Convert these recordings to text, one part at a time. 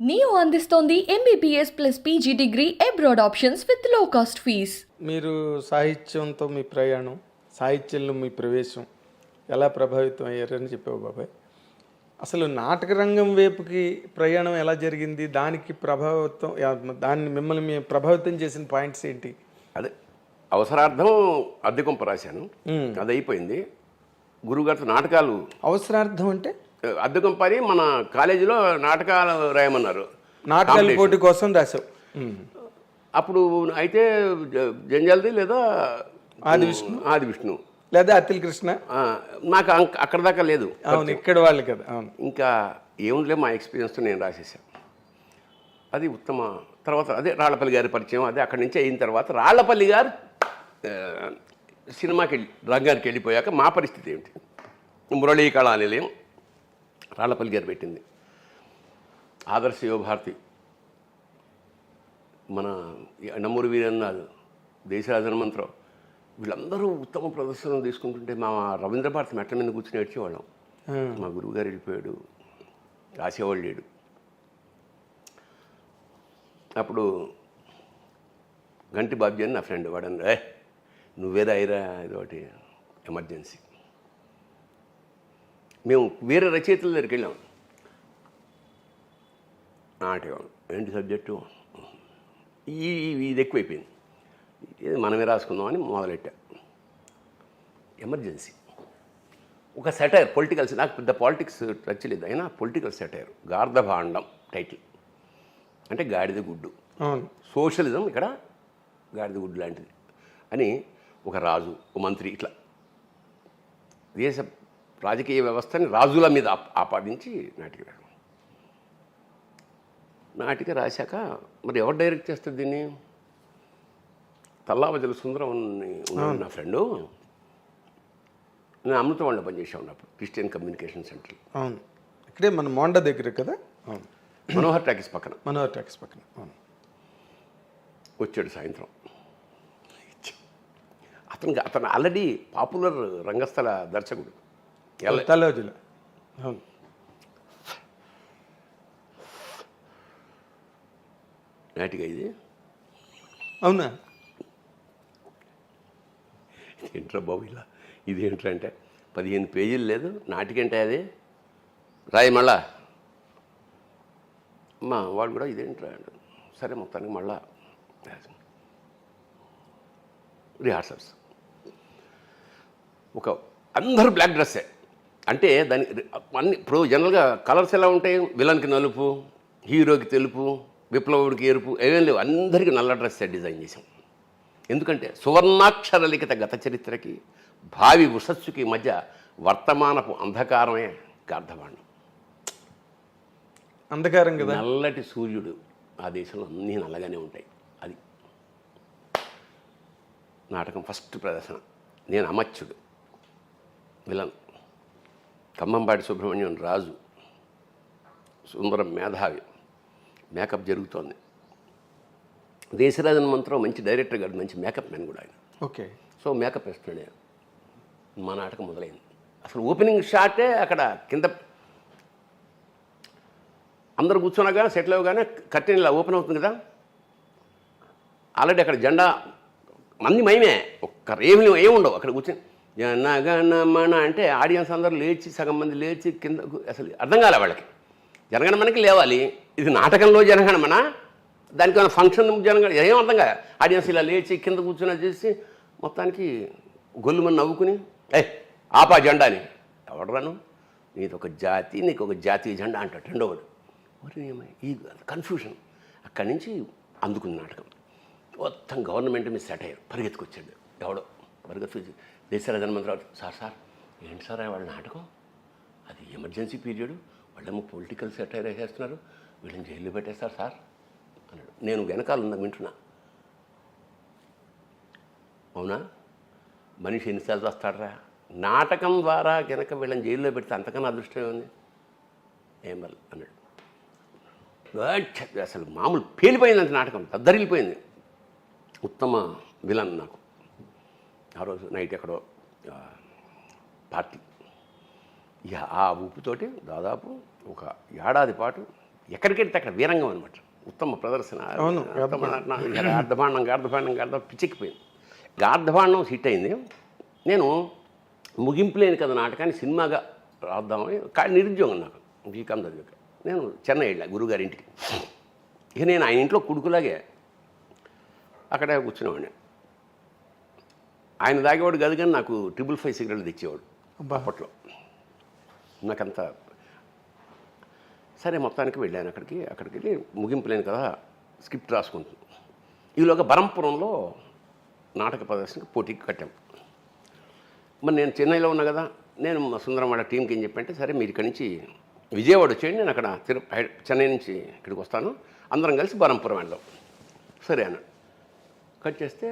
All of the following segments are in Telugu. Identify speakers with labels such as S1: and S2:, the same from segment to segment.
S1: నియో అందిస్తోంది MBBS plus PG degree abroad options with లో కాస్ట్ ఫీస్.
S2: మీరు సాహిత్యంతో మీ ప్రయాణం, సాహిత్యంలో మీ ప్రవేశం ఎలా ప్రభావితం అయ్యారని చెప్పావు బాబాయ్. అసలు నాటక రంగం వైపుకి ప్రయాణం ఎలా జరిగింది, దానికి ప్రభావితం, దాన్ని మిమ్మల్ని ప్రభావితం చేసిన పాయింట్స్ ఏంటి?
S3: అదే అవసరార్థం అద్దెకొంప రాశాను, అది అయిపోయింది. గురుగారితో నాటకాలు
S2: అవసరార్థం అంటే
S3: అద్దెకొంప అని మన కాలేజీలో నాటకాలు రాయమన్నారు,
S2: నాటకాల పోటీ కోసం రాశావు.
S3: అప్పుడు అయితే జంజాలది లేదా ఆది విష్ణు
S2: లేదా అతిల్ కృష్ణ,
S3: నాకు అక్కడ దాకా లేదు.
S2: అవును, ఇక్కడ వాళ్ళు కదా. అవును,
S3: ఇంకా ఏముందిలే మా ఎక్స్పీరియన్స్తో నేను రాసేసాను. అది ఉత్తమ. తర్వాత అదే రాళ్లపల్లి గారి పరిచయం, అదే అక్కడి నుంచి అయిన తర్వాత రాళ్లపల్లి గారు సినిమాకి రంగానికి వెళ్ళిపోయాక మా పరిస్థితి ఏమిటి? మురళీ కళా నిలయం రాళ్లపల్లి గారు పెట్టింది, ఆదర్శ యువభారతి, మన నమ్మూరు వీరన్నాడు, దేశరాజ హనుమంతరావు, వీళ్ళందరూ ఉత్తమ ప్రదర్శనలు తీసుకుంటుంటే మా రవీంద్ర భారతి మెట్ల మీద కూర్చుని ఏడ్చేవాళ్ళం. మా గురువుగారు వెళ్ళిపోయాడు, రాసేవాళ్ళు లేడు. అప్పుడు గంటి బాబ్జీ అని నా ఫ్రెండ్, వాడని నువ్వేదా అయిరా ఇదొకటి ఎమర్జెన్సీ. మేము వేరే రచయితల దగ్గరికి వెళ్ళాం. నాటకం ఏంటి సబ్జెక్టు, ఇది ఎక్కువైపోయింది, ఇది మనమే రాసుకుందామని మొదలెట్టా. ఎమర్జెన్సీ ఒక సెటైర్, పొలిటికల్స్. నాకు పెద్ద పాలిటిక్స్ టచ్ లేదు, అయినా పొలిటికల్ సెటైర్. గార్ధభాండం టైటిల్, అంటే గాడిద గుడ్డు. సోషలిజం ఇక్కడ గాడిద గుడ్డు లాంటిది అని ఒక రాజు, ఒక మంత్రి, ఇట్లా దేశ రాజకీయ వ్యవస్థని రాజుల మీద ఆపాదించి నాటిక రాశాక మరి ఎవరు డైరెక్ట్ చేస్తారు దీన్ని? తల్లావజల సుందరం నా ఫ్రెండు, నేను అమృతవాళ్ళలో పనిచేసా ఉన్నప్పుడు క్రిస్టియన్ కమ్యూనికేషన్ సెంటర్.
S2: అవును, ఇక్కడే మన మోండా దగ్గర కదా. అవును,
S3: మనోహర్ టాకీస్ పక్కన.
S2: మనోహర్ టాకీస్ పక్కన. అవును,
S3: వచ్చాడు సాయంత్రం. అతను ఆల్రెడీ పాపులర్ రంగస్థల దర్శకుడు.
S2: తల్లావజల. అవును,
S3: నాటిక ఇది.
S2: అవునా?
S3: ఏంట్రా బాబు ఇలా, ఇదేంట్రా అంటే 15 పేజీలు లేదు నాటికంటే, అది రాయి మళ్ళా. అమ్మా వాడు కూడా ఇదేంట్రా అంటే, సరే మొత్తానికి మళ్ళా రిహార్సల్స్. ఒక అందరూ బ్లాక్ డ్రెస్సే, అంటే దాని అన్ని ఇప్పుడు జనరల్గా కలర్స్ ఎలా ఉంటాయి? విలన్కి నలుపు, హీరోకి తెలుపు, విప్లవుడికి ఎరుపు, ఏమేం లేవు, అందరికీ నల్ల డ్రెస్సే డిజైన్ చేసాం. ఎందుకంటే సువర్ణాక్షర లిఖిత గత చరిత్రకి భావి ఉషస్సుకి మధ్య వర్తమానపు అంధకారమే గార్ధభాండం.
S2: అంధకారం కదా,
S3: నల్లటి సూర్యుడు. ఆ దేశంలో అన్నీ నల్లగానే ఉంటాయి. అది నాటకం ఫస్ట్ ప్రదర్శన. నేను అమత్యుడు, విలన్. ఖమ్మంపాటి సుబ్రహ్మణ్యం రాజు, సుందరం మేధావి. మేకప్ జరుగుతోంది. దేశరాజ హనుమంతరావు మంచి డైరెక్టర్ గారు, మంచి మేకప్ మ్యాన్ కూడా ఆయన.
S2: ఓకే.
S3: సో మేకప్ వేస్తున్నాడు. మా నాటకం మొదలైంది. అసలు ఓపెనింగ్ షాటే అక్కడ కింద అందరూ కూర్చున్నాగా సెటిల్ అవ్వగానే కర్టెన్ ఇలా ఓపెన్ అవుతుంది కదా. ఆల్రెడీ అక్కడ జెండా మంది మయమే, ఒక్క ఏముండవు అక్కడ కూర్చొని జనగణమన అంటే ఆడియన్స్ అందరూ లేచి, సగం మంది లేచి కింద. అసలు అర్థం కాలే వాళ్ళకి. జనగణమనకి లేవాలి, ఇది నాటకంలో జనగణమన, దానికి ఏమైనా ఫంక్షన్ జనగణ, ఏం అర్థం కాదు. ఆడియన్స్ ఇలా లేచి కింద కూర్చొని చేసి మొత్తానికి గొల్లుమని నవ్వుకుని ఆపా జెండా అని. ఎవడరాను, నీది ఒక జాతి, నీకు ఒక జాతీయ జెండా అంటాడు రెండోవాడు. మరి ఈ కన్ఫ్యూషన్. అక్కడి నుంచి అందుకుంది నాటకం. మొత్తం గవర్నమెంట్ మీద సెట్ అయ్యారు. పరిగెత్తుకొచ్చాడు ఎవడో, పరిగెత్తుకొచ్చి దేశరాజ హనుమంతరావు, సార్ ఏంటి సార్ వాళ్ళ నాటకం, అది ఎమర్జెన్సీ పీరియడ్, వాళ్ళేమో పొలిటికల్ సెటైర్ వేసేస్తున్నారు, వీళ్ళని జైల్లో పెట్టేస్తారు సార్ అన్నాడు. నేను వెనకాల ఉన్నా, వింటున్నా. అవునా, మనిషి ఎన్నిసార్లు వస్తాడరా, నాటకం ద్వారా కనుక వీళ్ళని జైల్లో పెడితే అంతకన్నా అదృష్టం ఉంది ఏం వల్ల అన్నాడు. అసలు మామూలు పేలిపోయిందంత నాటకం, దద్దరిల్లిపోయింది. ఉత్తమ విలన్ నాకు. ఆ రోజు నైట్ ఎక్కడో పార్టీ. ఇక ఆ ఊపుతోటి దాదాపు ఒక ఏడాది పాటు ఎక్కడికెళ్తే అక్కడ వీరంగం అనమాట. ఉత్తమ ప్రదర్శన.
S2: అవును.
S3: గార్ధభాండం పిచ్చెక్కిపోయింది. గార్ధభాండం హిట్ అయింది. నేను ముగింపు లేని కదా నాటకాన్ని సినిమాగా రాద్దామని, కానీ నిరుద్యోగం నాకు బీకామ్ చదివాక. నేను చెన్నై వెళ్ళా గురువుగారి ఇంటికి. ఇక నేను ఆయన ఇంట్లో కొడుకులాగే అక్కడే కూర్చునేవాడిని. ఆయన తాగేవాడు కాదు, కానీ నాకు 555 సిగరెట్లు తెచ్చేవాడు అప్పట్లో. నాకంత సరే మొత్తానికి వెళ్ళాను అక్కడికి వెళ్ళి ముగింపు లేని కదా స్క్రిప్ట్ రాసుకుంటుంది. ఈలోగా బరంపురంలో నాటక ప్రదర్శనకి పోటీకి కట్టాం. మరి నేను చెన్నైలో ఉన్నా కదా, నేను మా సుందరం వాళ్ళ టీంకి ఏం చెప్పంటే, సరే మీరు ఇక్కడి నుంచి విజయవాడ వచ్చేయండి, నేను అక్కడ చెన్నై నుంచి ఇక్కడికి వస్తాను, అందరం కలిసి బరంపురం వెళ్దాం. సరే అన్న కట్ చేస్తే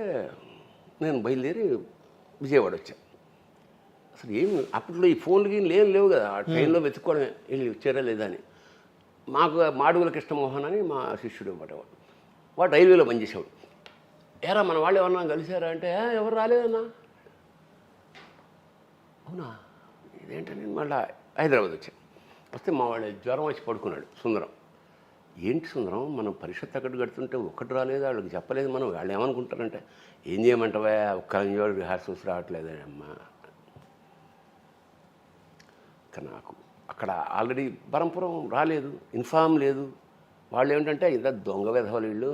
S3: నేను బయలుదేరి విజయవాడ వచ్చాను. అసలు ఏమి అప్పట్లో ఈ ఫోన్లకి లేవు కదా, ఆ ట్రైన్లో వెతుక్కోవడమే వెళ్ళి వచ్చారా లేదా అని. మాకు మాడుగుల కృష్ణమోహన్ అని మా శిష్యుడు అనమాట. వాడు రైల్వేలో పనిచేసేవాడు. ఏరా మన వాళ్ళు ఎవరన్నా కలిసారా అంటే, ఎవరు రాలేదన్నా. అవునా, ఇదేంటని నేను మళ్ళీ హైదరాబాద్ వచ్చాను. వస్తే మా వాళ్ళు జ్వరం వచ్చి పడుకున్నాడు సుందరం. ఏంటి సుందరం, మనం పరిషత్ అక్కడ కడుతుంటే ఒక్కటి రాలేదు, వాళ్ళకి చెప్పలేదు, మనం వాళ్ళు ఏమనుకుంటారంటే, ఏం చేయమంటావా, ఒక్క నిజవాడు రిహార్సల్స్ రావట్లేదే అమ్మా. నాకు అక్కడ ఆల్రెడీ బరంపురం రాలేదు, ఇన్ఫామ్ లేదు. వాళ్ళు ఏమిటంటే ఇంత దొంగ వెధవలు వీళ్ళు,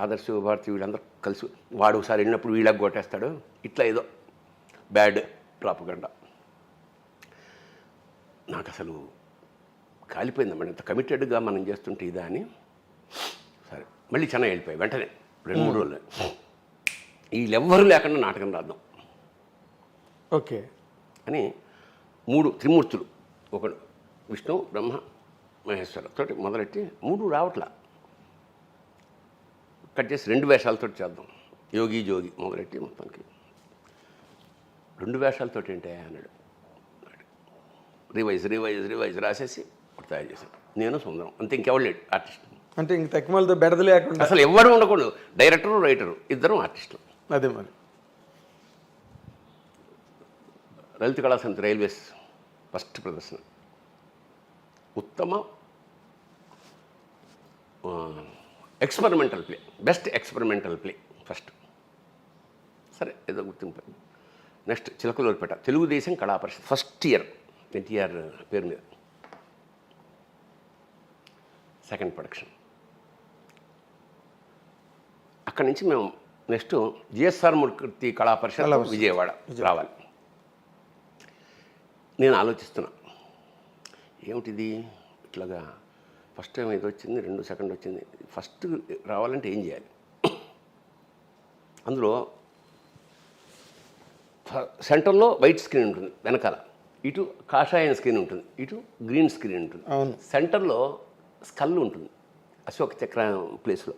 S3: ఆదర్శ భారతి వీళ్ళందరూ కలిసి, వాడు ఒకసారి వెళ్ళినప్పుడు వీళ్ళకి కొట్టేస్తాడు, ఇట్లా ఏదో బ్యాడ్ ప్రాపగండా. నాకు అసలు కాలిపోయిందన్నమాట, ఇంత కమిటెడ్గా మనం చేస్తుంటే ఇదా అని. సరే మళ్ళీ చెన్నై వెళ్ళిపోయాయి వెంటనే 2-3 రోజులు. వీళ్ళెవ్వరూ లేకుండా నాటకం రాద్దాం
S2: ఓకే
S3: అని 3 త్రిమూర్తులు, ఒకడు విష్ణు బ్రహ్మ మహేశ్వర తోటి మొదలెట్టి 3 రావట్లా. కట్ చేసి 2 వేషాలతో చేద్దాం, యోగి జోగి మొదలెట్టి మొత్తానికి 2 వేషాలతోటి ఏంటే అన్నాడు. రివైజ్ రాసేసి ఒకటి తయారు చేశాను, నేను సుందరం, అంతే. ఇంకెవరు లేడు ఆర్టిస్ట్.
S2: అంటే ఇంక తెక్కమలతో బెడద లేకుండా
S3: అసలు ఎవరు ఉండకూడదు, డైరెక్టరు రైటరు ఇద్దరం ఆర్టిస్టులు.
S2: అదే మరి
S3: లలిత కళా సమితి రైల్వేస్ ఫస్ట్ ప్రదర్శన, ఉత్తమ experimental play, best experimental play first. సరే ఏదో గుర్తింపు. నెక్స్ట్ చిలకలూరిపేట తెలుగుదేశం కళా పరిషత్ ఫస్ట్ ఇయర్ ఎన్టీఆర్ పేరు మీద సెకండ్ ప్రొడక్షన్. అక్కడి నుంచి మేము నెక్స్ట్ జిఎస్ఆర్ మూర్తి కళా పరిషత్ విజయవాడ రావాలి. నేను ఆలోచిస్తున్నా, ఏమిటిది ఇట్లాగా ఫస్ట్ టైం ఇది వచ్చింది, 2 సెకండ్ వచ్చింది, ఫస్ట్ రావాలంటే ఏం చేయాలి. అందులో సెంటర్లో వైట్ స్క్రీన్ ఉంటుంది, వెనకాల ఇటు కాషాయం స్క్రీన్ ఉంటుంది, ఇటు గ్రీన్ స్క్రీన్ ఉంటుంది. సెంటర్లో స్కల్ ఉంటుంది, అశోక్ చక్ర ప్లేస్లో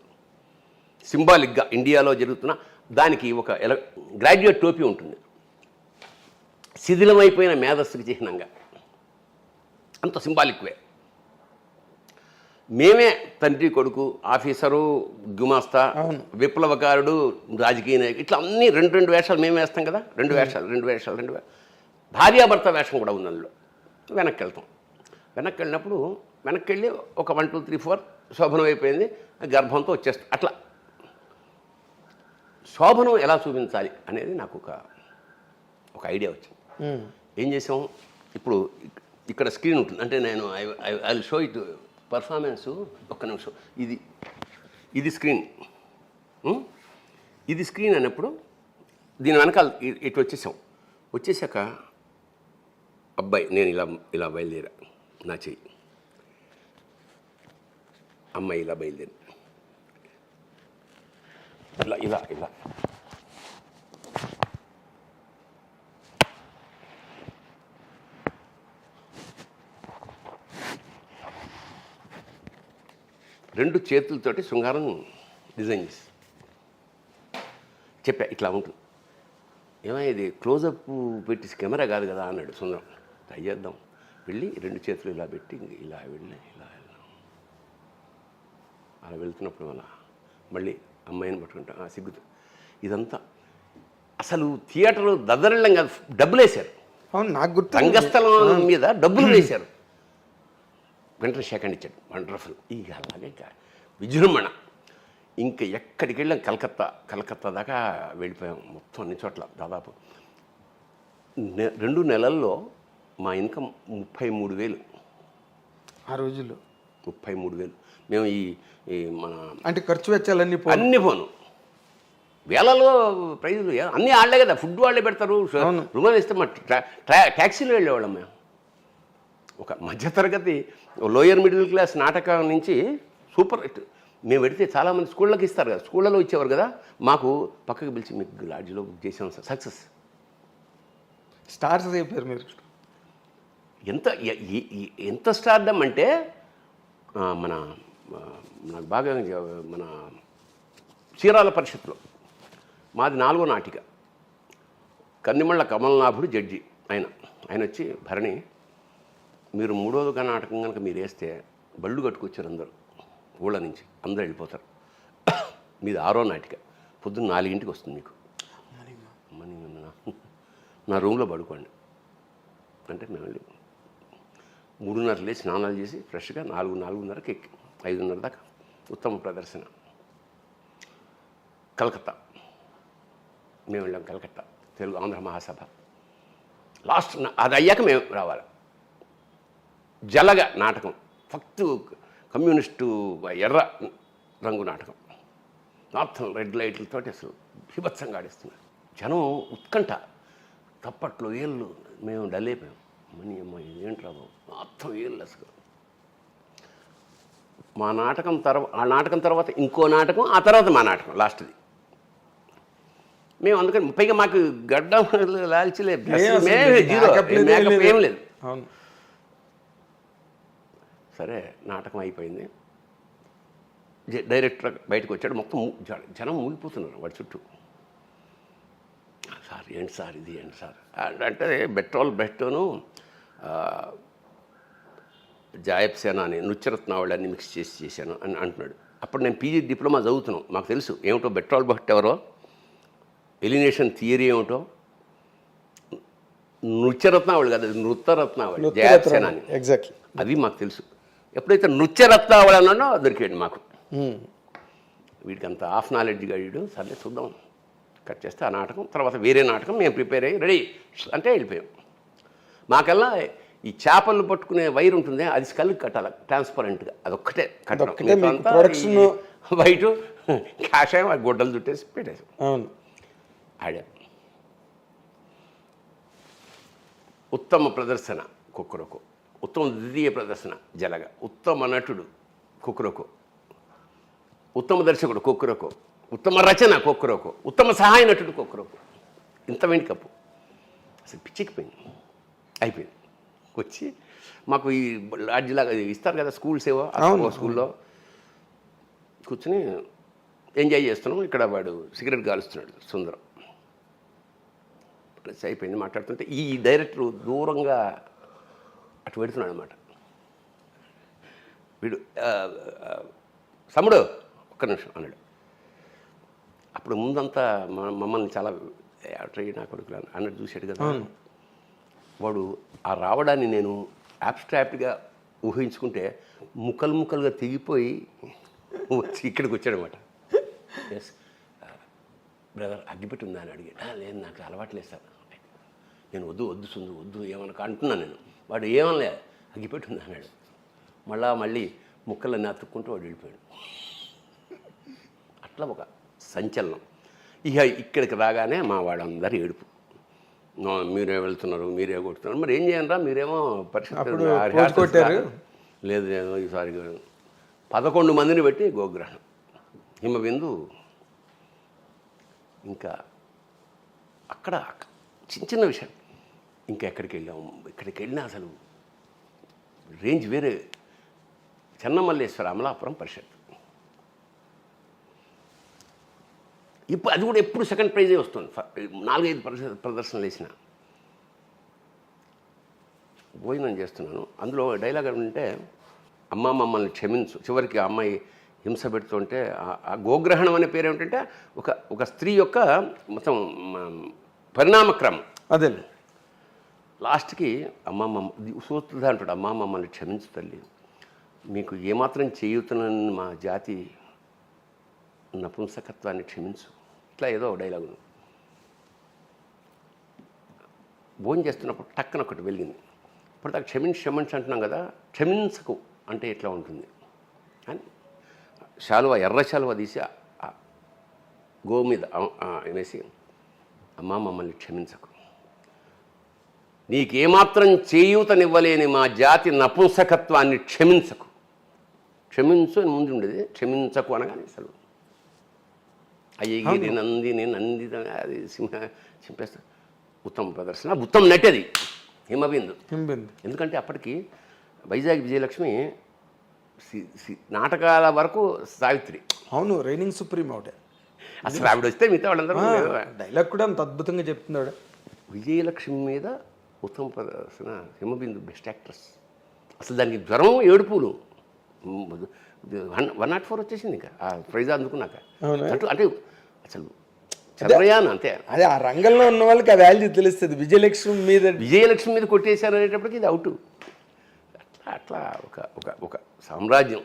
S3: సింబాలిక్గా ఇండియాలో జరుగుతున్న దానికి ఒక గ్రాడ్యుయేట్ టోపీ ఉంటుంది, శిథిలమైపోయిన మేధస్సుకి చిహ్నంగా, అంత సింబాలిక్ వే. మేమే తండ్రి కొడుకు, ఆఫీసరు, గుమాస్తా, విప్లవకారుడు, రాజకీయ నాయకుడు, ఇట్లా అన్నీ 2 వేషాలు మేము వేస్తాం కదా. 2 వేషాలు భార్యాభర్త వేషం కూడా ఉంది అందులో. వెనక్కి వెళ్తాం. వెనక్కి వెళ్ళినప్పుడు వెనక్కి వెళ్ళి ఒక 1 2 3 4 శోభనం అయిపోయింది, గర్భంతో వచ్చేస్తాం. అట్లా శోభనం ఎలా చూపించాలి అనేది నాకు ఒక ఐడియా వచ్చింది. ఏం చేసాం, ఇప్పుడు ఇక్కడ స్క్రీన్ ఉంటుంది, అంటే నేను I will show it performance. ఒక్క నిమిషం, ఇది స్క్రీన్, ఇది స్క్రీన్ అన్నప్పుడు దీని వెనకాల ఇటు వచ్చేసాక అబ్బాయి నేను ఇలా బయలుదేరా, నా చెయ్యి, అమ్మాయి ఇలా బయలుదేరి, ఇలా 2 చేతులతోటి శృంగారం డిజైన్ చేసి చెప్పా, ఇట్లా ఉంటుంది. ఏమో ఇది క్లోజప్ పెట్టి కెమెరా కాదు కదా అన్నాడు సుందరం. ట్రై చేద్దాం. వెళ్ళి 2 చేతులు ఇలా పెట్టి ఇలా వెళ్ళి ఇలా అలా వెళ్తున్నప్పుడు మళ్ళీ అమ్మాయిని పట్టుకుంటా సిగ్గుతో. ఇదంతా అసలు థియేటర్లో దద్దరిల్లం కాదు, డబ్బులు వేశారు.
S2: అవును, నాకు గుర్తు.
S3: రంగస్థలం మీద డబ్బులు వేశారు. వెంటనే షేక్ హ్యాండ్ ఇచ్చాడు. వండర్ఫుల్. ఇక అలాగే ఇంకా విజృంభణ. ఇంకా ఎక్కడికి వెళ్ళాం, కలకత్తా దాకా వెళ్ళిపోయాం. మొత్తం అన్ని చోట్ల దాదాపు 2 నెలల్లో మా ఇన్కమ్ 33,000
S2: ఆ రోజుల్లో.
S3: 33,000. మేము ఈ మన
S2: అంటే ఖర్చు వెచ్చాలన్నీ
S3: అన్ని పోను వేలలో ప్రైజులు అన్నీ వాళ్ళే కదా, ఫుడ్ వాళ్ళే పెడతారు. రుమాలు ఇస్తే మా ట్యాక్సీలో వెళ్ళేవాళ్ళం మేము. ఒక మధ్యతరగతి లోయర్ మిడిల్ క్లాస్ నాటకం నుంచి సూపర్ హిట్. మేము పెడితే చాలామంది స్కూళ్ళకి ఇస్తారు కదా, స్కూళ్ళలో ఇచ్చేవారు కదా, మాకు పక్కకి పిలిచి మీకు లాడ్జ్లో బుక్ చేసాం సార్. సక్సెస్.
S2: స్టార్స్ అయిపోయారు మీరు.
S3: ఎంత స్టార్డమ్ అంటే నాకు బాగా మన చీరాల పరిషత్లో మాది 4వ నాటిక. కన్నిమళ్ళ కమలనాభుడు జడ్జి. ఆయన వచ్చి, భరణి మీరు 3వ నాటకం కనుక మీరు వేస్తే బళ్ళు కట్టుకొచ్చారు అందరూ ఊళ్ళ నుంచి, అందరూ వెళ్ళిపోతారు. మీది 6వ నాటిక, పొద్దున్న 4ంటికి వస్తుంది మీకు, నా రూమ్లో పడుకోండి అంటే మేము వెళ్ళి 3:30 లేచి స్నానాలు చేసి ఫ్రెష్గా 4:30కి ఎక్కి 5:30 దాకా ఉత్తమ ప్రదర్శన. కలకత్తా మేము వెళ్ళాం. కలకత్తా తెలుగు ఆంధ్ర మహాసభ లాస్ట్. అది అయ్యాక మేము రావాలి. జలగ నాటకం, ఫక్తు కమ్యూనిస్టు ఎర్ర రంగు నాటకం, మొత్తం రెడ్ లైట్లతో అసలు బీభత్సంగా ఆడిస్తున్నారు. జనం ఉత్కంఠ, తప్పట్లు, ఏళ్ళు. మేము డల్ అయిపోయాం. మనీ అమ్మ ఇదేంట్రా బాబు, మొత్తం ఏళ్ళు అసలు. ఆ నాటకం తర్వాత ఇంకో నాటకం, ఆ తర్వాత మా నాటకం లాస్ట్ది. మేము అందుకని పైగా మాకు గడ్డం లాల్చలేదు, ఏం లేదు. సరే నాటకం అయిపోయింది. డైరెక్టర్ బయటకు వచ్చాడు. మొత్తం జనం మూగిపోతున్నారు వాడి చుట్టూ. సార్ ఏంటి సార్ ఇది, ఏంటి సార్ అంటే బెట్టోను జాయబ్ సేన అని నృత్యరత్నావళిని మిక్స్ చేశాను అని అంటున్నాడు. అప్పుడు నేను పీజీ డిప్లొమా చదువుతున్నాను. మాకు తెలుసు ఏమిటో బెట్రాల్ బట్ ఎవరో, ఎలినేషన్ థియరీ ఏమిటో. నృత్యరత్నావళి కాదు, నృత్యరత్నావళి జాయబ్ సేన అని.
S2: ఎగ్జాక్ట్లీ
S3: అది మాకు తెలుసు. ఎప్పుడైతే నృత్యరత్నావళి అన్నాడో దొరికాడు మాకు. వీడికి అంత హాఫ్ నాలెడ్జ్గా వీడు. సర్లే చూద్దాం, కట్ చేస్తే ఆ నాటకం. తర్వాత వేరే నాటకం మేము ప్రిపేర్ అయ్యి రెడీ అంటే వెళ్ళిపోయాం. మాకల్లా ఈ చేపలు పట్టుకునే వైర్ ఉంటుంది, అది స్కల్కి కట్టాలి ట్రాన్స్పరెంట్గా, అదొక్కటే కట్టాలి. వైట్ కాషాయం, ఆ గొడ్డలు చుట్టేసి పెట్టేసాం.
S2: అవును,
S3: ఆడా. ఉత్తమ ప్రదర్శన కుక్కరొకో, ఉత్తమ ద్వితీయ ప్రదర్శన జలగ, ఉత్తమ నటుడు కుక్కరొకో, ఉత్తమ దర్శకుడు కుక్కరొకో, ఉత్తమ రచన కుక్కరొకో, ఉత్తమ సహాయ నటుడు కుక్కరొకో. ఇంత వెండి కప్పు అసలు పిచ్చికిపోయింది. అయిపోయింది. వచ్చి మాకు ఈ లాడ్జిలాగా ఇస్తారు కదా స్కూల్స్ ఏవో, స్కూల్లో కూర్చొని ఎంజాయ్ చేస్తున్నాం. ఇక్కడ వాడు సిగరెట్ కాలుస్తున్నాడు సుందరం. ప్రెస్ అయిపోయింది. మాట్లాడుతుంటే ఈ డైరెక్టర్ దూరంగా అటు పెడుతున్నాడు అనమాట. వీడు సముడు ఒక్క నిమిషం అన్నాడు. అప్పుడు ముందంతా మమ్మల్ని చాలా నా కొడుకులు అన్నట్టు చూశాడు కదా. వాడు ఆ రావడాన్ని నేను అబ్స్ట్రాక్ట్గా ఊహించుకుంటే ముక్కలుగా తెగిపోయి వచ్చి ఇక్కడికి వచ్చాడనమాట. ఎస్ బ్రదర్ అగ్గిపెట్టి ఉందా అని అడిగాడు. లేదు నాకు అలవాట్లేదు సార్. నేను వద్దు ఏమన్నా అంటున్నాను నేను. వాడు ఏమనలే, అగ్గిపెట్టి ఉందా అన్నాడు. మళ్ళీ ముక్కలన్నీ అతుక్కుంటూ వాడు వెళ్ళిపోయాడు. అట్లా ఒక సంచలనం. ఇక ఇక్కడికి రాగానే మా వాళ్ళందరూ ఏడుపు. మీరే వెళ్తున్నారు, మీరే కొడుతున్నారు, మరి ఏం చేయండి రా, మీరేమో పరిస్థితి లేదు ఈసారి 11 మందిని పెట్టి గోగ్రహణం, హిమబిందు. ఇంకా అక్కడ చిన్న విషయం. ఇంకా ఎక్కడికి వెళ్ళినా అసలు రేంజ్ వేరే. చెన్నమల్లేశ్వర అమలాపురం పరిషత్. ఇప్పుడు అది కూడా ఎప్పుడు సెకండ్ ప్రైజే వస్తుంది. 4-5 ప్రదర్శనలు వేసిన. భోజనం చేస్తున్నాను, అందులో డైలాగ్ అంటే, అమ్మ మమ్మల్ని క్షమించు. చివరికి ఆ అమ్మాయి హింస పెడుతుంటే ఆ గోగ్రహణం అనే పేరు ఏమిటంటే ఒక స్త్రీ యొక్క మొత్తం పరిణామక్రమం.
S2: అదే
S3: లాస్ట్కి సూత్రుడు అంటాడు, అమ్మ మమ్మల్ని క్షమించు తల్లి, మీకు ఏమాత్రం చేయుతున్న మా జాతి నపుంసకత్వాన్ని క్షమించు, ఇట్లా ఏదో డైలాగు. భోజనం చేస్తున్నప్పుడు టక్కన ఒకటి వెలిగింది. ఇప్పుడు క్షమించు అంటున్నాం కదా, క్షమించకు అంటే ఎట్లా ఉంటుంది అని శాలువ, ఎర్ర శాలువ తీసి గో మీద వేసి, అమ్మా మమ్మల్ని క్షమించకు, నీకేమాత్రం చేయూతనివ్వలేని మా జాతి నపుంసకత్వాన్ని క్షమించకు. క్షమించు అని ముందు ఉండేది, క్షమించకు అనగానే అసలు అయ్యగిరి నందిని అది చింపేస్తా. ఉత్తమ ప్రదర్శన, ఉత్తమ నటి అది హిమబిందు. ఎందుకంటే అప్పటికి వైజాగ్ విజయలక్ష్మి నాటకాల వరకు సావిత్రి.
S2: అవును, రైనింగ్ సుప్రీం ఆవిడ.
S3: అసలు ఆవిడ వస్తే మిగతా వాళ్ళందరూ
S2: డైలాగ్ కూడా అంత అద్భుతంగా చెప్తుంది ఆవిడ.
S3: విజయలక్ష్మి మీద ఉత్తమ ప్రదర్శన, హిమబిందు బెస్ట్ యాక్ట్రెస్. అసలు దానికి జ్వరం, ఏడుపులు. 104 వచ్చేసింది ఇంకా ఆ ప్రైజ్ అందుకున్నాక. అంటే అసలు చంద్రయాన్ అంతే.
S2: అదే ఆ రంగంలో ఉన్న వాళ్ళకి ఆ వాల్యూ తెలుస్తుంది. విజయలక్ష్మి మీద
S3: కొట్టేశారు అనేటప్పటికి ఇది అవుట్. అట్లా అట్లా ఒక సామ్రాజ్యం.